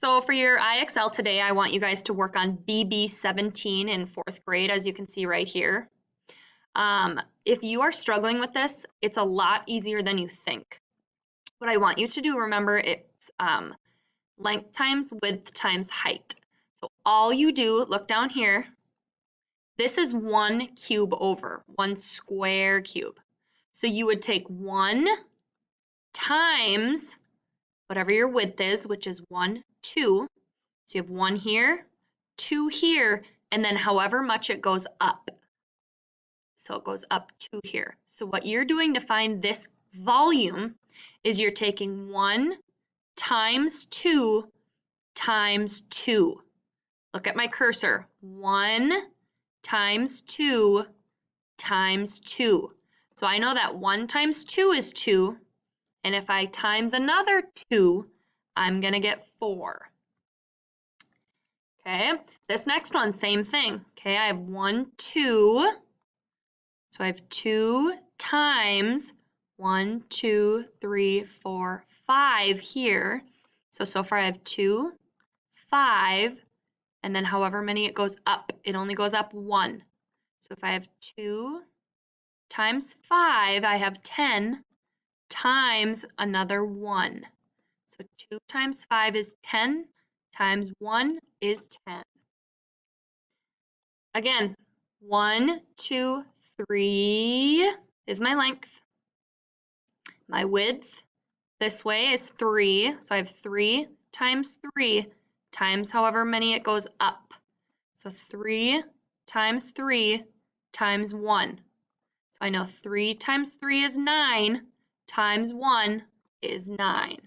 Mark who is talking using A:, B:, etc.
A: So for your IXL today, I want you guys to work on BB17 in 4th grade, as you can see right here. If you are struggling with this, it's a lot easier than you think. What I want you to do, remember, it's length times width times height. So all you do, look down here, this is 1 cube over, 1 square cube. So you would take 1 times whatever your width is, which is 1, 2. So you have 1 here, 2 here, and then however much it goes up. So it goes up 2 here. So what you're doing to find this volume is you're taking 1 times 2 times 2. Look at my cursor. 1 times 2 times 2. So I know that 1 times 2 is 2, and if I times another 2, I'm going to get 4. Okay, this next one, same thing. Okay, I have 1, 2. So I have 2 times 1, 2, 3, 4, 5 here. So far I have 2, 5, and then however many it goes up, it only goes up 1. So if I have 2 times 5, I have 10 times another 1. So 2 times 5 is 10, times 1 is 10. Again, 1, 2, 3 is my length. My width this way is 3, so I have 3 times 3 times however many it goes up. So 3 times 3 times 1. So I know 3 times 3 is 9, times 1 is 9.